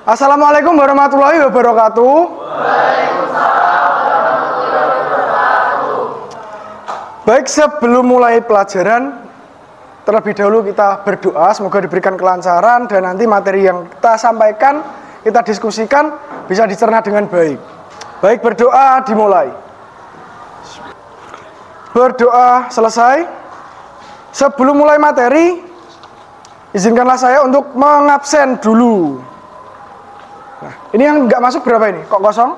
Assalamualaikum warahmatullahi wabarakatuh. Baik, sebelum mulai pelajaran, terlebih dahulu kita berdoa semoga diberikan kelancaran dan nanti materi yang kita sampaikan, kita diskusikan bisa dicerna dengan baik. Baik, berdoa dimulai. Berdoa selesai. Sebelum mulai materi, izinkanlah saya untuk mengabsen dulu. Nah, ini yang nggak masuk berapa ini? Kok kosong?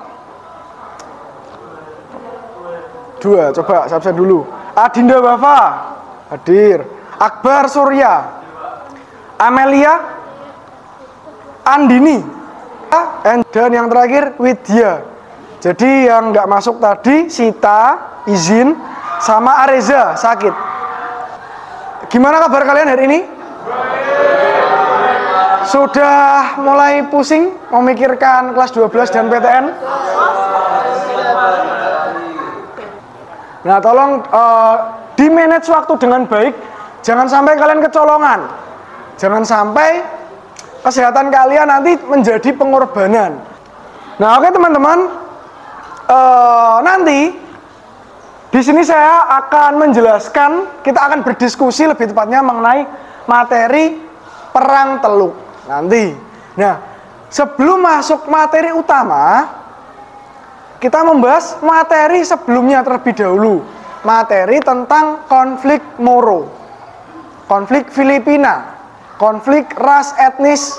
2, coba saya absen dulu. Adinda Wafa hadir. Akbar Surya, Amelia, Andini, dan yang terakhir Widya. Jadi yang nggak masuk tadi Sita, izin, sama Areza sakit. Gimana kabar kalian hari ini? Sudah mulai pusing memikirkan kelas 12 dan PTN? Nah, tolong di-manage waktu dengan baik. Jangan sampai kalian kecolongan. Jangan sampai kesehatan kalian nanti menjadi pengorbanan. Nah, oke teman-teman. Nanti di sini saya akan menjelaskan, kita akan berdiskusi lebih tepatnya mengenai materi perang Teluk nanti. Nah, sebelum masuk materi utama, kita membahas materi sebelumnya terlebih dahulu. Materi tentang konflik Moro, konflik Filipina, konflik ras etnis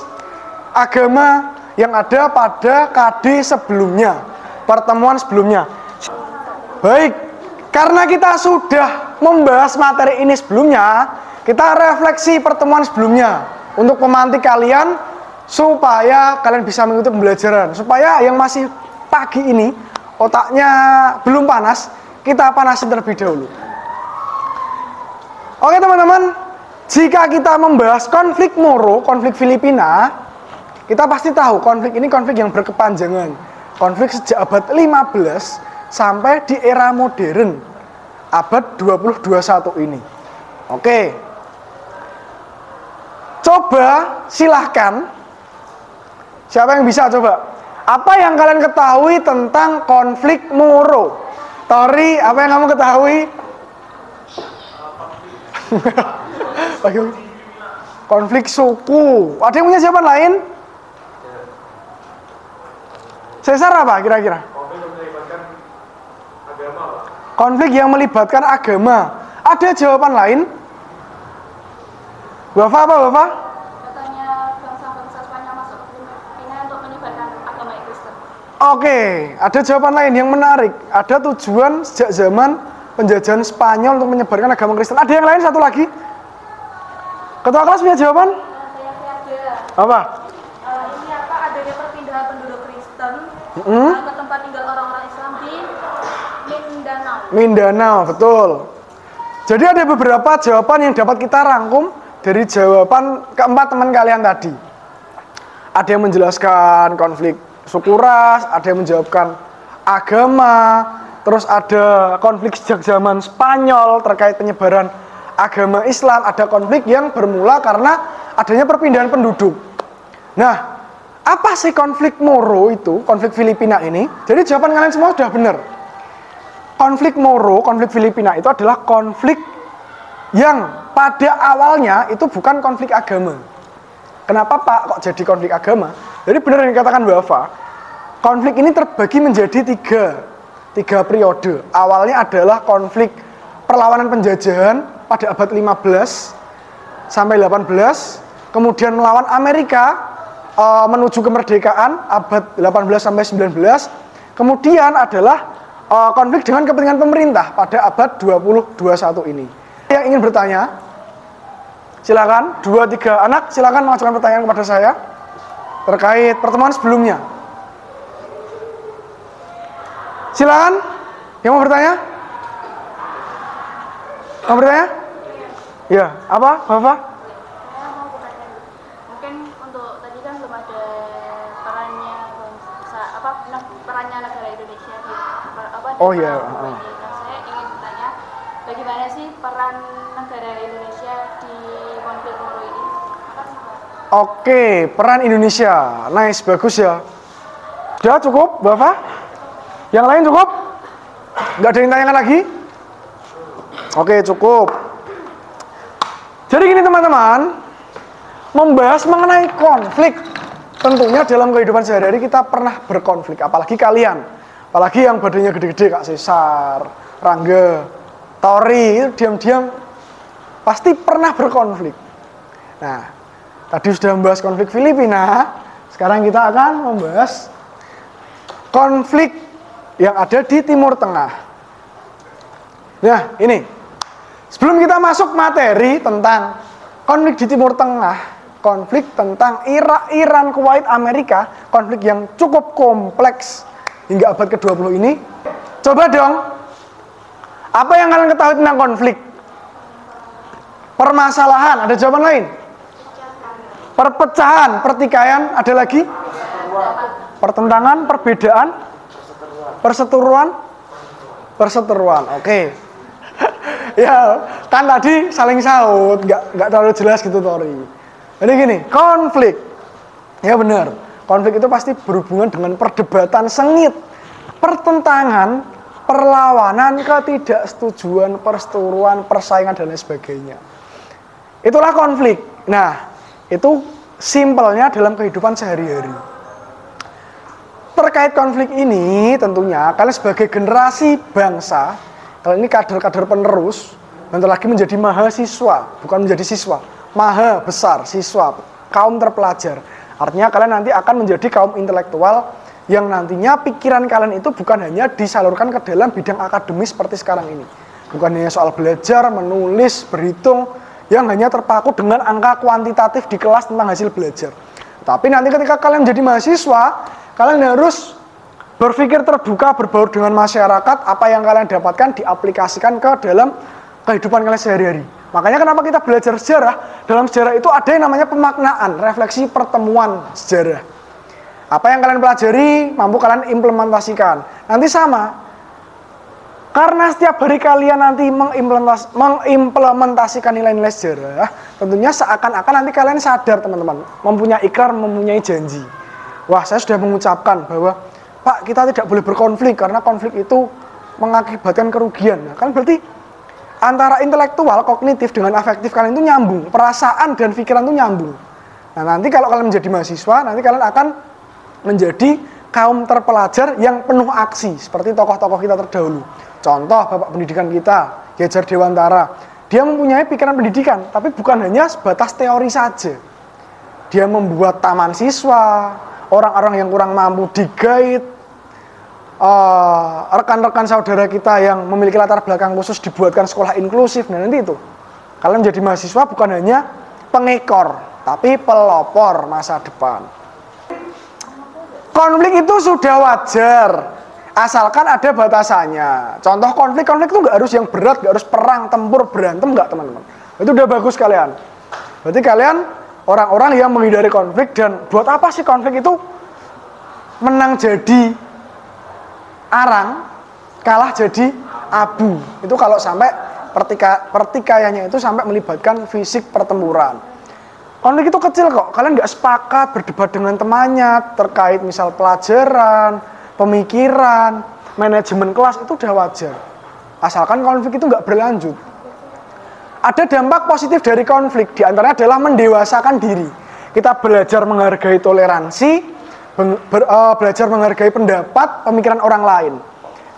agama yang ada pada KD sebelumnya, pertemuan sebelumnya. Baik, karena kita sudah membahas materi ini sebelumnya, kita refleksi pertemuan sebelumnya untuk memantik kalian supaya kalian bisa mengikuti pembelajaran. Supaya yang masih pagi ini otaknya belum panas, kita panasin terlebih dahulu. Oke teman-teman, jika kita membahas konflik Moro, konflik Filipina, kita pasti tahu konflik ini konflik yang berkepanjangan. Konflik sejak abad 15 sampai di era modern, abad 20-21 ini. Oke. Coba silahkan, siapa yang bisa coba? Apa yang kalian ketahui tentang konflik Moro? Tori, apa yang kamu ketahui? Konflik suku. Ada yang punya jawaban lain? Sesar apa kira-kira? Konflik yang melibatkan agama. Ada jawaban lain? Wafa apa Wafa? Katanya bangsa-bangsa Spanyol masuk ke Filipina untuk menyebarkan agama Kristen. Oke, ada jawaban lain yang menarik. Ada tujuan sejak zaman penjajahan Spanyol untuk menyebarkan agama Kristen. Ada yang lain satu lagi? Ketua kelas punya jawaban? Saya ada. Apa? Ini apa adanya perpindahan penduduk Kristen ke tempat tinggal orang-orang Islam di Mindanao. Mindanao, betul. Jadi ada beberapa jawaban yang dapat kita rangkum dari jawaban keempat teman kalian tadi. Ada yang menjelaskan konflik suku ras, ada yang menjawabkan agama, terus ada konflik sejak zaman Spanyol terkait penyebaran agama Islam, ada konflik yang bermula karena adanya perpindahan penduduk. Nah, apa sih konflik Moro itu, konflik Filipina ini? Jadi jawaban kalian semua sudah benar. Konflik Moro, konflik Filipina itu adalah konflik yang pada awalnya itu bukan konflik agama. Kenapa Pak kok jadi konflik agama? Jadi benar yang dikatakan Wafa, konflik ini terbagi menjadi tiga periode. Awalnya adalah konflik perlawanan penjajahan pada abad 15 sampai 18, kemudian melawan Amerika menuju kemerdekaan abad 18 sampai 19, kemudian adalah konflik dengan kepentingan pemerintah pada abad 20-21 ini. Yang ingin bertanya, silakan, 2-3 anak, silakan mengajukan pertanyaan kepada saya terkait pertemuan sebelumnya. Silakan, yang mau bertanya? Mau bertanya? Ya, apa, Bapak? Saya mau bertanya, mungkin untuk tadi kan belum ada perannya perannya negara Indonesia di Oh iya. Nah, saya ingin bertanya, bagaimana sih peran negara Indonesia di konflik Moro ini? Oke, peran Indonesia. Nice, bagus ya. Udah cukup, Bapak? Yang lain cukup? Nggak ada yang tanyakan lagi? Oke, cukup. Jadi gini teman-teman, membahas mengenai konflik. Tentunya dalam kehidupan sehari-hari kita pernah berkonflik, apalagi kalian. Apalagi yang badannya gede-gede, Kak Cesar, Rangga, Tori, itu diam-diam pasti pernah berkonflik. Nah, tadi sudah membahas konflik Filipina, sekarang kita akan membahas konflik yang ada di Timur Tengah. Nah, ini. Sebelum kita masuk materi tentang konflik di Timur Tengah, konflik tentang Irak, Iran, Kuwait, Amerika, konflik yang cukup kompleks hingga abad ke-20 ini. Coba dong, apa yang kalian ketahui tentang konflik? Permasalahan, ada jawaban lain? Perpecahan, pertikaian, ada lagi? Pertentangan, perbedaan, perseteruan. Oke. Ya, kan tadi saling saut, nggak terlalu jelas gitu Tori. Jadi gini, konflik. Ya benar, konflik itu pasti berhubungan dengan perdebatan sengit, pertentangan, perlawanan, ketidaksetujuan, perseteruan, persaingan dan lain sebagainya. Itulah konflik. Nah, itu simpelnya dalam kehidupan sehari-hari. Terkait konflik ini, tentunya kalian sebagai generasi bangsa, kalian ini kader-kader penerus, bentar lagi menjadi mahasiswa, bukan menjadi siswa, maha besar, siswa, kaum terpelajar. Artinya kalian nanti akan menjadi kaum intelektual yang nantinya pikiran kalian itu bukan hanya disalurkan ke dalam bidang akademis seperti sekarang ini. Bukan hanya soal belajar, menulis, berhitung, yang hanya terpaku dengan angka kuantitatif di kelas tentang hasil belajar. Tapi nanti ketika kalian menjadi mahasiswa, kalian harus berpikir terbuka, berbaur dengan masyarakat, apa yang kalian dapatkan diaplikasikan ke dalam kehidupan kalian sehari-hari. Makanya kenapa kita belajar sejarah? Dalam sejarah itu ada yang namanya pemaknaan, refleksi pertemuan sejarah. Apa yang kalian pelajari, mampu kalian implementasikan. Nanti sama. Karena setiap hari kalian nanti mengimplementasikan nilai-nilai sejarah, tentunya seakan-akan nanti kalian sadar teman-teman, mempunyai ikrar, mempunyai janji. Wah, saya sudah mengucapkan bahwa, Pak, kita tidak boleh berkonflik karena konflik itu mengakibatkan kerugian. Nah, kan berarti antara intelektual, kognitif dengan afektif kalian itu nyambung, perasaan dan pikiran itu nyambung. Nah, nanti kalau kalian menjadi mahasiswa, nanti kalian akan menjadi kaum terpelajar yang penuh aksi, seperti tokoh-tokoh kita terdahulu. Contoh Bapak pendidikan kita, Ki Hajar Dewantara. Dia mempunyai pikiran pendidikan, tapi bukan hanya sebatas teori saja. Dia membuat taman siswa, orang-orang yang kurang mampu digait, rekan-rekan saudara kita yang memiliki latar belakang khusus dibuatkan sekolah inklusif. Nah nanti itu, kalian menjadi mahasiswa bukan hanya pengekor, tapi pelopor masa depan. Konflik itu sudah wajar, asalkan ada batasannya. Contoh konflik itu nggak harus yang berat, nggak harus perang, tempur, berantem, nggak teman-teman. Itu udah bagus kalian. Berarti kalian orang-orang yang menghindari konflik. Dan buat apa sih konflik itu? Menang jadi arang, kalah jadi abu. Itu kalau sampai pertikaiannya itu sampai melibatkan fisik pertempuran. Konflik itu kecil kok, kalian nggak sepakat berdebat dengan temannya terkait misal pelajaran, pemikiran, manajemen kelas, itu udah wajar. Asalkan konflik itu nggak berlanjut. Ada dampak positif dari konflik, diantaranya adalah mendewasakan diri. Kita belajar menghargai toleransi, belajar menghargai pendapat, pemikiran orang lain.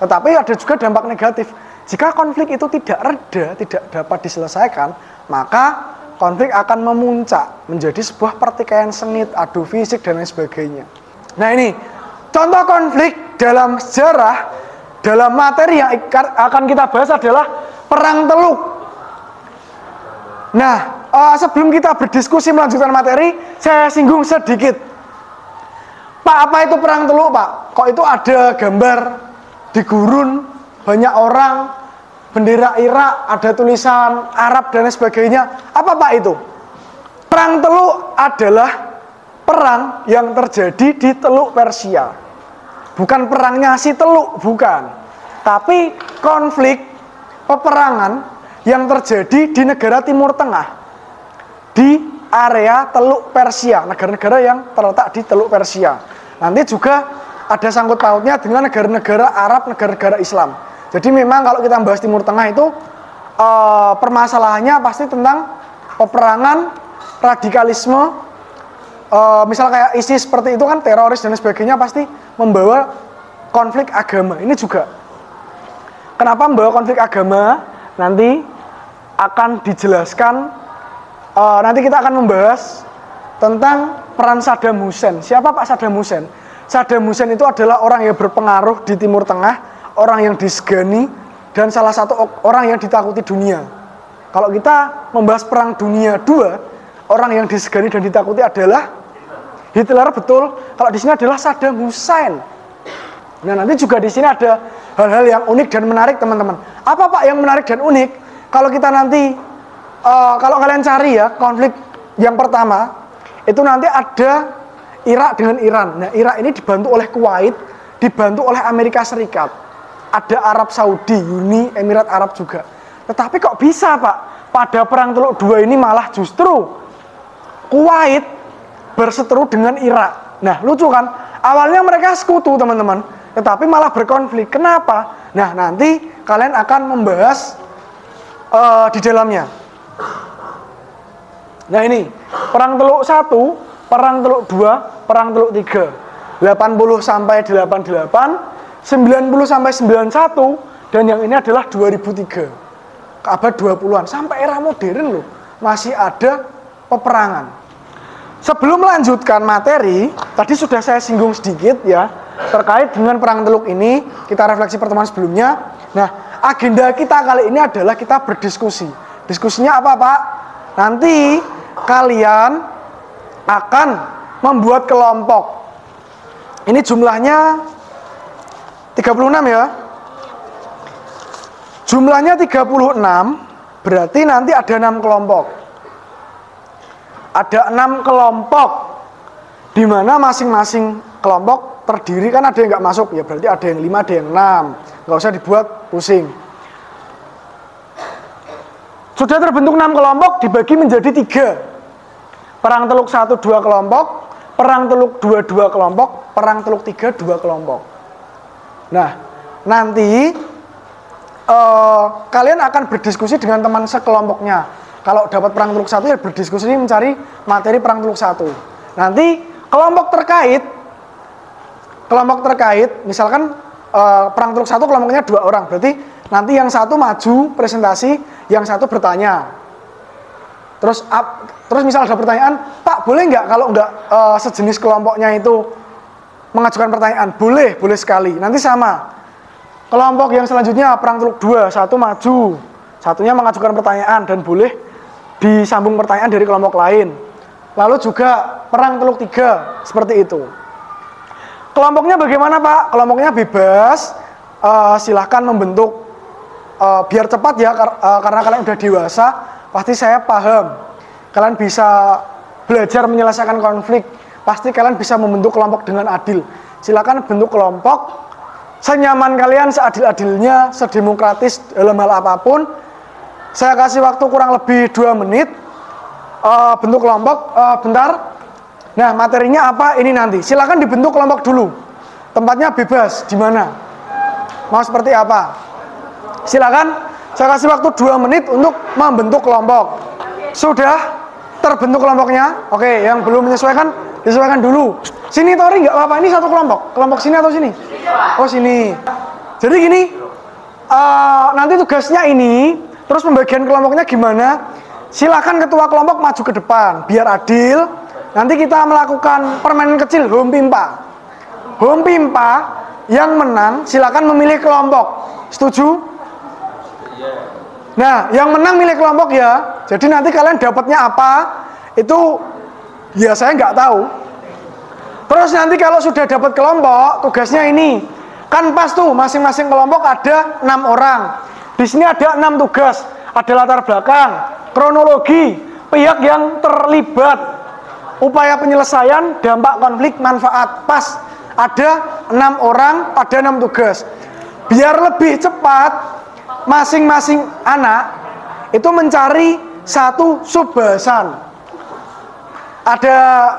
Tetapi ada juga dampak negatif. Jika konflik itu tidak reda, tidak dapat diselesaikan, maka konflik akan memuncak menjadi sebuah pertikaian sengit, adu fisik, dan lain sebagainya. Nah ini, contoh konflik dalam sejarah, dalam materi yang akan kita bahas adalah Perang Teluk. Nah, sebelum kita berdiskusi melanjutkan materi, saya singgung sedikit. Pak, apa itu Perang Teluk, Pak? Kok itu ada gambar di gurun, banyak orang, bendera Irak, ada tulisan Arab dan lain sebagainya. Apa Pak itu? Perang Teluk adalah perang yang terjadi di Teluk Persia. Bukan perangnya si Teluk, bukan. Tapi konflik, peperangan yang terjadi di negara Timur Tengah. Di area Teluk Persia, negara-negara yang terletak di Teluk Persia. Nanti juga ada sangkut pautnya dengan negara-negara Arab, negara-negara Islam. Jadi memang kalau kita bahas Timur Tengah itu permasalahannya pasti tentang peperangan, radikalisme, misal kayak ISIS seperti itu kan, teroris dan sebagainya, pasti membawa konflik agama. Ini juga. Kenapa membawa konflik agama? Nanti akan dijelaskan. Nanti kita akan membahas tentang peran Saddam Hussein. Siapa Pak Saddam Hussein? Saddam Hussein itu adalah orang yang berpengaruh di Timur Tengah, orang yang disegani, dan salah satu orang yang ditakuti dunia. Kalau kita membahas Perang Dunia II, orang yang disegani dan ditakuti adalah Hitler, betul. Kalau di sini adalah Saddam Hussein. Nah, nanti juga di sini ada hal-hal yang unik dan menarik, teman-teman. Apa Pak yang menarik dan unik? Kalau kita nanti, kalau kalian cari ya, konflik yang pertama, itu nanti ada Irak dengan Iran. Nah, Irak ini dibantu oleh Kuwait, dibantu oleh Amerika Serikat. Ada Arab Saudi, Uni Emirat Arab juga. Tetapi kok bisa Pak, pada Perang Teluk II ini malah justru Kuwait berseteru dengan Irak. Nah, lucu kan? Awalnya mereka sekutu, teman-teman, tetapi malah berkonflik. Kenapa? Nah, nanti kalian akan membahas di dalamnya. Nah, ini Perang Teluk I, Perang Teluk II, Perang Teluk III. 80 sampai 88, 90 sampai 91, dan yang ini adalah 2003. Abad 20-an sampai era modern loh, masih ada peperangan. Sebelum melanjutkan materi, tadi sudah saya singgung sedikit ya, terkait dengan Perang Teluk ini, kita refleksi pertemuan sebelumnya. Nah, agenda kita kali ini adalah kita berdiskusi. Diskusinya apa Pak? Nanti kalian akan membuat kelompok. Ini jumlahnya 36 ya. Jumlahnya 36, berarti nanti ada 6 kelompok. Ada 6 kelompok, di mana masing-masing kelompok terdiri, kan ada yang nggak masuk ya, berarti ada yang 5, ada yang 6. Nggak usah dibuat pusing. Sudah terbentuk 6 kelompok, dibagi menjadi 3. Perang Teluk I 2 kelompok, Perang Teluk II 2 kelompok, Perang Teluk III 2 kelompok. Nah, nanti kalian akan berdiskusi dengan teman sekelompoknya. Kalau dapat Perang Teluk I ya berdiskusi mencari materi Perang Teluk I. Nanti kelompok terkait, misalkan Perang Teluk I kelompoknya 2 orang, berarti nanti yang satu maju presentasi, yang satu bertanya. Terus misal ada pertanyaan, Pak boleh nggak kalau nggak sejenis kelompoknya itu mengajukan pertanyaan? Boleh sekali. Nanti sama. Kelompok yang selanjutnya Perang Teluk II, satu maju, satunya mengajukan pertanyaan dan boleh disambung pertanyaan dari kelompok lain. Lalu juga Perang Teluk III, seperti itu. Kelompoknya bagaimana Pak? Kelompoknya bebas, silahkan membentuk, biar cepat ya, karena kalian udah dewasa, pasti saya paham. Kalian bisa belajar menyelesaikan konflik, pasti kalian bisa membentuk kelompok dengan adil. Silakan bentuk kelompok senyaman kalian, seadil-adilnya, sedemokratis dalam hal apapun. Saya kasih waktu kurang lebih 2 menit. Bentuk kelompok, bentar. Nah, materinya apa ini nanti? Silakan dibentuk kelompok dulu. Tempatnya bebas, di mana? Mau seperti apa? Silakan. Saya kasih waktu 2 menit untuk membentuk kelompok. Sudah terbentuk kelompoknya? Oke, yang belum menyesuaikan, disesuaikan dulu. Sini Tori, nggak apa-apa, ini satu kelompok. Kelompok sini atau sini? Oh, sini. Jadi gini, nanti tugasnya ini, terus pembagian kelompoknya gimana? Silakan ketua kelompok maju ke depan, biar adil. Nanti kita melakukan permainan kecil, home pimpa. Home pimpa, yang menang silakan memilih kelompok. Setuju? Nah, yang menang milih kelompok ya. Jadi nanti kalian dapatnya apa? Itu ya saya nggak tahu. Terus nanti kalau sudah dapat kelompok, tugasnya ini. Kan pas tuh, masing-masing kelompok ada 6 orang. Di sini ada 6 tugas. Ada latar belakang, kronologi, pihak yang terlibat, upaya penyelesaian, dampak konflik, manfaat. Pas, ada 6 orang, ada 6 tugas. Biar lebih cepat, masing-masing anak itu mencari satu subbahasan. ada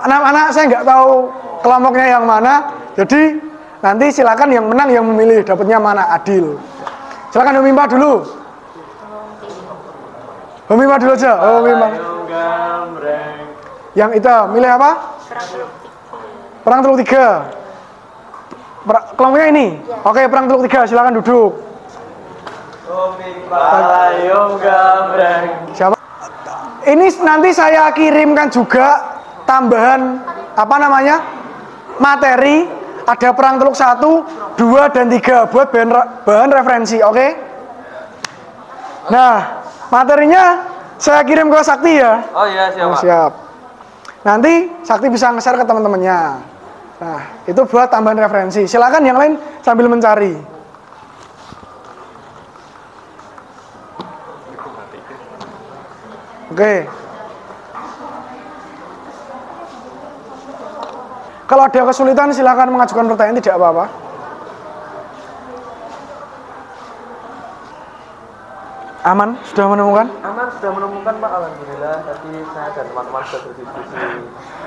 anak-anak saya nggak tahu kelompoknya yang mana. Jadi nanti silakan yang menang yang memilih dapatnya mana, adil. Silakan Om Impa dulu. Om Impa dulu aja. Om Impa. Yang itu milih apa? Perang Teluk Tiga. Kelompoknya ini. Oke, Perang Teluk Tiga, silakan duduk. Siapa? Ini nanti saya kirimkan juga tambahan apa namanya? Materi, ada Perang Teluk 1, 2 dan 3 buat bahan referensi, oke? Nah, materinya saya kirim ke Sakti ya. Oh iya, siap. Oh, siap. Nanti Sakti bisa nge-share ke teman-temannya. Nah, itu buat tambahan referensi. Silakan yang lain sambil mencari. Oke. Kalau ada kesulitan silakan mengajukan pertanyaan, tidak apa-apa. Aman? Sudah menemukan? Aman, sudah menemukan Pak, alhamdulillah. Tadi saya dan teman-teman sudah berdiskusi.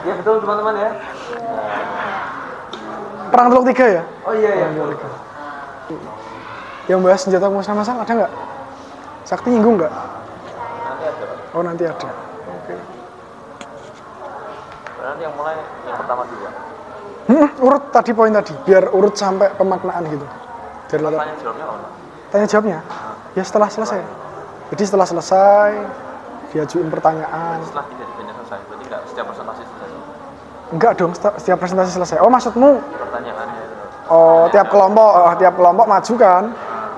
Ya betul teman-teman ya. Perang Teluk 3 ya? Oh iya ya. Yang bahas senjata musnah massal ada nggak? Sakti nyinggung nggak? Nanti ada Pak. Oh nanti ada. Oke. Nanti yang mulai yang pertama dulu. Urut tadi poin tadi, biar urut sampai pemaknaan gitu. Tanya jawabnya apa? Tanya jawabnya? Ya setelah selesai. Jadi setelah selesai diajuin pertanyaan. Setelah 3 tiganya selesai, berarti nggak setiap presentasi selesai? Enggak dong, setiap presentasi selesai. Oh maksudmu? Pertanyaannya itu. Oh tiap kelompok maju kan.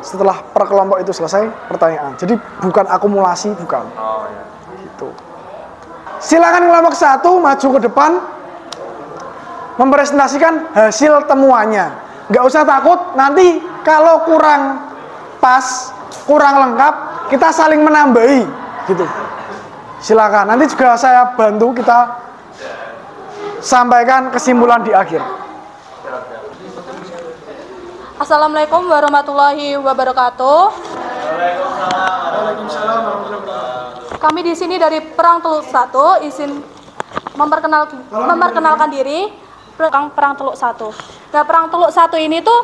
Setelah per kelompok itu selesai pertanyaan. Jadi bukan akumulasi, bukan. Oh iya. Gitu. Silakan kelompok 1 maju ke depan mempresentasikan hasil temuannya. Nggak usah takut, nanti kalau kurang pas, kurang lengkap, kita saling menambahi gitu. Silakan, nanti juga saya bantu kita sampaikan kesimpulan di akhir. Assalamualaikum warahmatullahi wabarakatuh. Waalaikumsalam warahmatullahi wabarakatuh. Kami di sini dari Perang Teluk 1 izin memperkenalkan diri Perang Teluk 1. Nah, Perang Teluk 1 ini tuh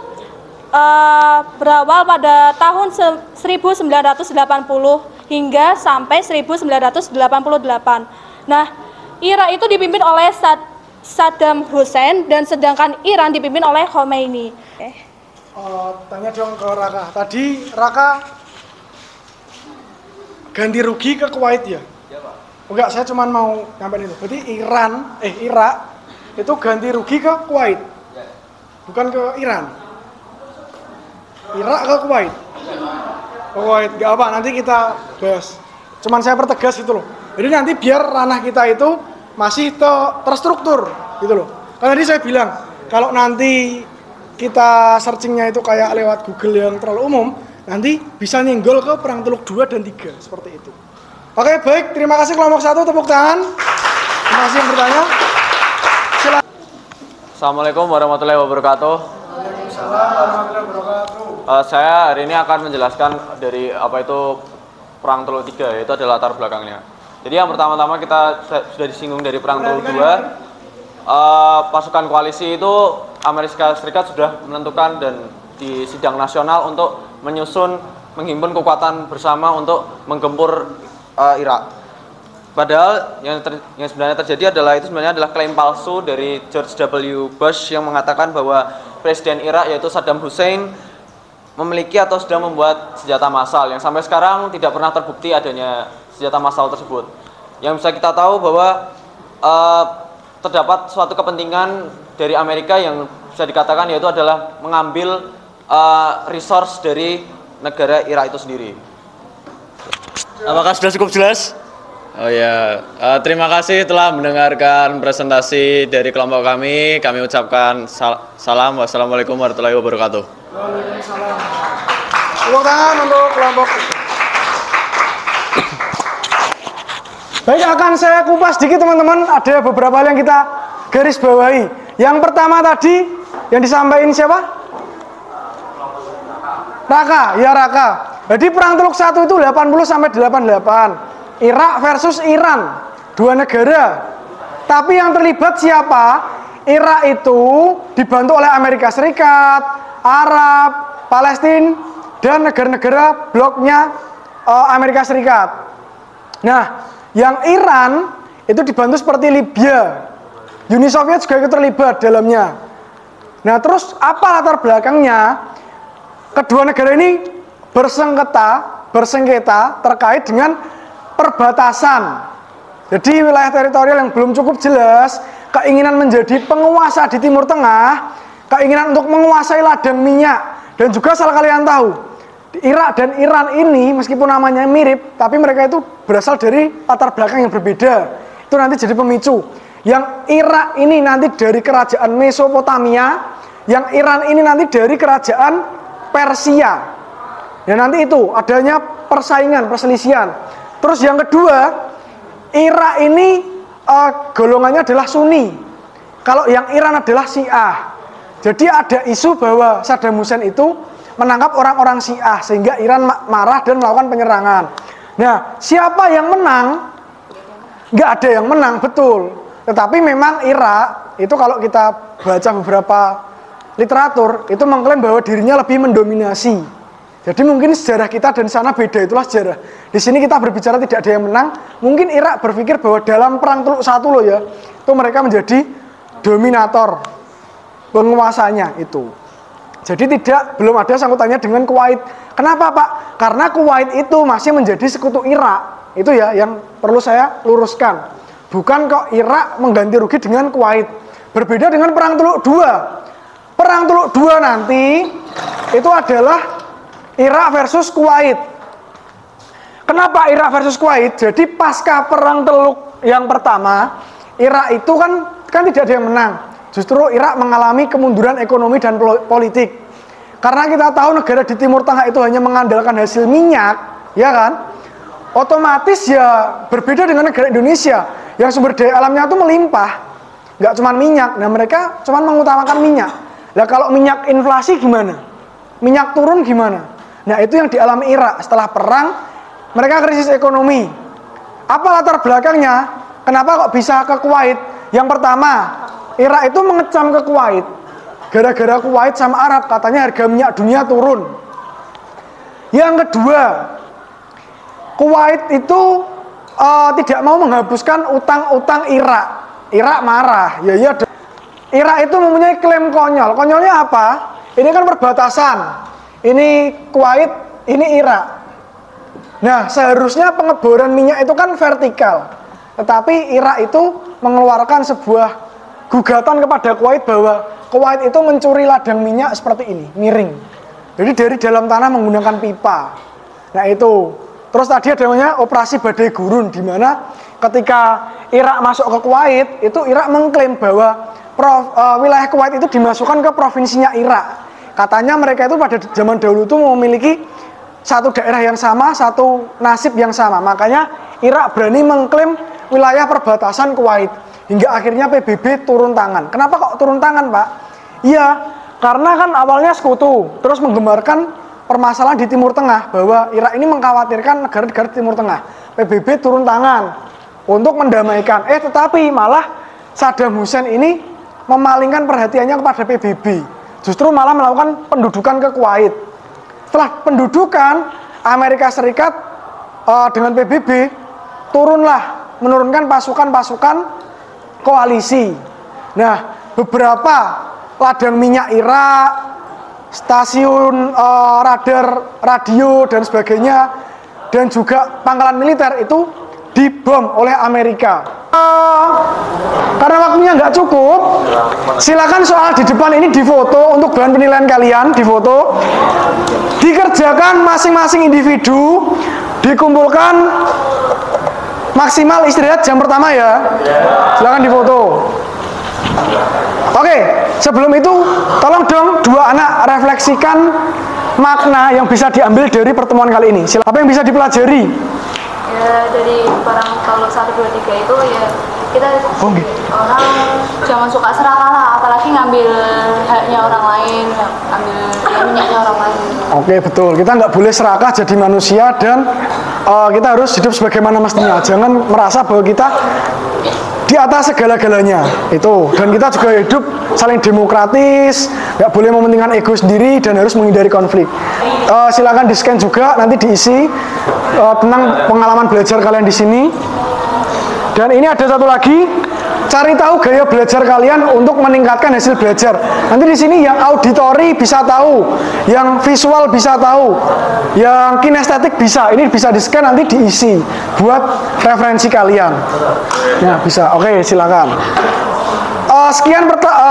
berawal pada tahun 1980 hingga sampai 1988. Nah, Irak itu dipimpin oleh Saddam Hussein dan sedangkan Iran dipimpin oleh Khomeini. Tanya dong ke Raka. Tadi Raka ganti rugi ke Kuwait ya? Iya Pak. Enggak, saya cuma mau nyampein itu. Berarti Irak itu ganti rugi ke Kuwait, bukan ke Iran. Irak ke Kuwait. Kuwait, nggak apa, nanti kita bahas. Cuman saya pertegas itu loh. Jadi nanti biar ranah kita itu masih terstruktur gitu loh. Karena tadi saya bilang, kalau nanti kita searchingnya itu kayak lewat Google yang terlalu umum, nanti bisa nyenggol ke Perang Teluk 2 dan 3, seperti itu. Oke, baik, terima kasih kelompok 1, tepuk tangan. Terima kasih yang bertanya. Silakan. Assalamualaikum warahmatullahi wabarakatuh. Waalaikumsalam warahmatullahi wabarakatuh. Saya hari ini akan menjelaskan dari apa itu Perang Teluk 3, yaitu adalah latar belakangnya. Jadi yang pertama-tama kita sudah disinggung dari Perang Teluk 2. Pasukan koalisi itu Amerika Serikat sudah menentukan dan di sidang nasional untuk menghimpun kekuatan bersama untuk menggempur Irak. Padahal yang sebenarnya terjadi adalah klaim palsu dari George W. Bush yang mengatakan bahwa Presiden Irak yaitu Saddam Hussein memiliki atau sudah membuat senjata massal yang sampai sekarang tidak pernah terbukti adanya senjata massal tersebut. Yang bisa kita tahu bahwa terdapat suatu kepentingan dari Amerika yang bisa dikatakan yaitu adalah mengambil resource dari negara Irak itu sendiri. Apakah sudah cukup jelas? Oh ya, terima kasih telah mendengarkan presentasi dari kelompok kami. Kami ucapkan salam. Wassalamualaikum warahmatullahi wabarakatuh. Waalaikumsalam. Tepuk tangan untuk kelompok. Baik, akan saya kupas sedikit teman-teman. Ada beberapa hal yang kita garis bawahi. Yang pertama tadi yang disampaikan siapa? Raka, ya Raka. Jadi Perang Teluk 1 itu 80 sampai 88. Irak versus Iran. Dua negara Tapi yang terlibat siapa? Irak itu dibantu oleh Amerika Serikat, Arab, Palestina, dan negara-negara bloknya Amerika Serikat. Nah, yang Iran itu dibantu seperti Libya. Uni Soviet juga ikut terlibat dalamnya. Nah, terus apa latar belakangnya? Kedua negara ini bersengketa terkait dengan perbatasan. Jadi wilayah teritorial yang belum cukup jelas, keinginan menjadi penguasa di Timur Tengah, keinginan untuk menguasai ladang minyak, dan juga asal kalian tahu, Irak dan Iran ini meskipun namanya mirip, tapi mereka itu berasal dari latar belakang yang berbeda. Itu nanti jadi pemicu. Yang Irak ini nanti dari kerajaan Mesopotamia, yang Iran ini nanti dari kerajaan Persia. Ya nanti itu adanya persaingan, perselisihan. Terus yang kedua, Irak ini golongannya adalah Sunni. Kalau yang Iran adalah Syiah. Jadi ada isu bahwa Saddam Hussein itu menangkap orang-orang Syiah sehingga Iran marah dan melakukan penyerangan. Nah, siapa yang menang? Nggak ada yang menang, betul. Tetapi memang Irak itu kalau kita baca beberapa literatur itu mengklaim bahwa dirinya lebih mendominasi. Jadi mungkin sejarah kita dan sana beda, itulah sejarah. Di sini kita berbicara tidak ada yang menang. Mungkin Irak berpikir bahwa dalam perang Teluk I loh ya, itu mereka menjadi dominator penguasanya itu. Jadi belum ada sangkutannya dengan Kuwait. Kenapa Pak? Karena Kuwait itu masih menjadi sekutu Irak. Itu ya yang perlu saya luruskan. Bukan kok Irak mengganti rugi dengan Kuwait. Berbeda dengan perang Teluk II. Perang Teluk II nanti itu adalah Irak versus Kuwait. Kenapa Irak versus Kuwait? Jadi pasca perang Teluk yang pertama, Irak itu kan tidak ada yang menang. Justru Irak mengalami kemunduran ekonomi dan politik. Karena kita tahu negara di Timur Tengah itu hanya mengandalkan hasil minyak, ya kan? Otomatis ya berbeda dengan negara Indonesia yang sumber daya alamnya itu melimpah, nggak cuma minyak. Nah mereka cuma mengutamakan minyak. Nah kalau minyak inflasi gimana? Minyak turun gimana? Nah itu yang dialami Irak setelah perang, mereka krisis ekonomi. Apa latar belakangnya? Kenapa kok bisa ke Kuwait? Yang pertama, Irak itu mengecam ke Kuwait. Gara-gara Kuwait sama Arab katanya harga minyak dunia turun. Yang kedua, Kuwait itu tidak mau menghapuskan utang-utang Irak. Irak marah. Ya. Irak itu mempunyai klaim konyol. Konyolnya apa? Ini kan perbatasan. Ini Kuwait, ini Irak. Nah, seharusnya pengeboran minyak itu kan vertikal. Tetapi Irak itu mengeluarkan sebuah gugatan kepada Kuwait bahwa Kuwait itu mencuri ladang minyak seperti ini, miring. Jadi dari dalam tanah menggunakan pipa. Nah, itu. Terus tadi ada namanya operasi badai gurun, di mana ketika Irak masuk ke Kuwait, itu Irak mengklaim bahwa wilayah Kuwait itu dimasukkan ke provinsinya Irak. Katanya mereka itu pada zaman dahulu itu memiliki satu daerah yang sama, satu nasib yang sama. Makanya Irak berani mengklaim wilayah perbatasan Kuwait. Hingga akhirnya PBB turun tangan. Kenapa kok turun tangan, Pak? Iya, karena kan awalnya sekutu, terus menggembarkan permasalahan di Timur Tengah, bahwa Irak ini mengkhawatirkan negara-negara Timur Tengah. PBB turun tangan untuk mendamaikan. Tetapi malah Saddam Hussein ini memalingkan perhatiannya kepada PBB. Justru malah melakukan pendudukan ke Kuwait. Setelah pendudukan, Amerika Serikat dengan PBB menurunkan pasukan-pasukan koalisi. Nah, beberapa ladang minyak Irak, stasiun radar radio dan sebagainya, dan juga pangkalan militer itu dibom oleh Amerika. Karena waktunya nggak cukup, silakan soal di depan ini difoto untuk bahan penilaian kalian, difoto, dikerjakan masing-masing individu, dikumpulkan, maksimal istirahat jam pertama ya. Silakan difoto. Oke, sebelum itu tolong dong dua anak refleksikan makna yang bisa diambil dari pertemuan kali ini. Apa yang bisa dipelajari? Ya dari perang Teluk 1, 2, 3 itu ya kita orang jangan suka serakah lah, apalagi ngambil haknya orang lain, ambil minyaknya orang lain. Oke, betul. Kita nggak boleh serakah jadi manusia, dan kita harus hidup sebagaimana mestinya. Jangan merasa bahwa kita di atas segala-galanya itu. Dan kita juga hidup saling demokratis, nggak boleh mementingkan ego sendiri dan harus menghindari konflik. Silakan di scan juga, nanti diisi tentang pengalaman belajar kalian di sini. Dan ini ada satu lagi, cari tahu gaya belajar kalian untuk meningkatkan hasil belajar. Nanti di sini yang auditori bisa tahu, yang visual bisa tahu, yang kinestetik bisa. Ini bisa di scan nanti diisi buat referensi kalian. Nah, bisa. Oke, silakan. Sekian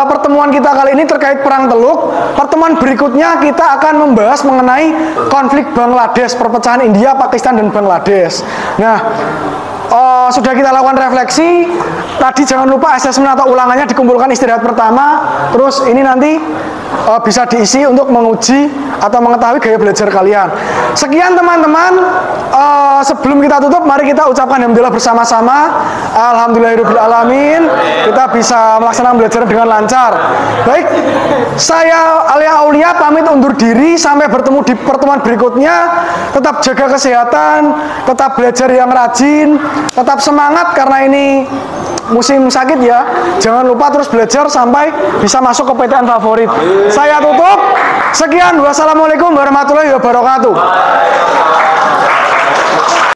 pertemuan kita kali ini terkait Perang Teluk. Pertemuan berikutnya kita akan membahas mengenai konflik Bangladesh, perpecahan India, Pakistan, dan Bangladesh. Nah, sudah kita lakukan refleksi. Tadi jangan lupa asesmen atau ulangannya dikumpulkan istirahat pertama. Terus ini nanti bisa diisi untuk menguji atau mengetahui gaya belajar kalian. Sekian teman-teman. Sebelum kita tutup, mari kita ucapkan alhamdulillah bersama-sama. Alhamdulillahirobbilalamin. Kita bisa melaksanakan belajar dengan lancar. Baik, saya Alia Aulia pamit undur diri. Sampai bertemu di pertemuan berikutnya. Tetap jaga kesehatan, tetap belajar yang rajin, tetap semangat karena ini musim sakit ya. Jangan lupa terus belajar sampai bisa masuk ke PTN favorit. Saya tutup. Sekian. Wassalamualaikum warahmatullahi wabarakatuh.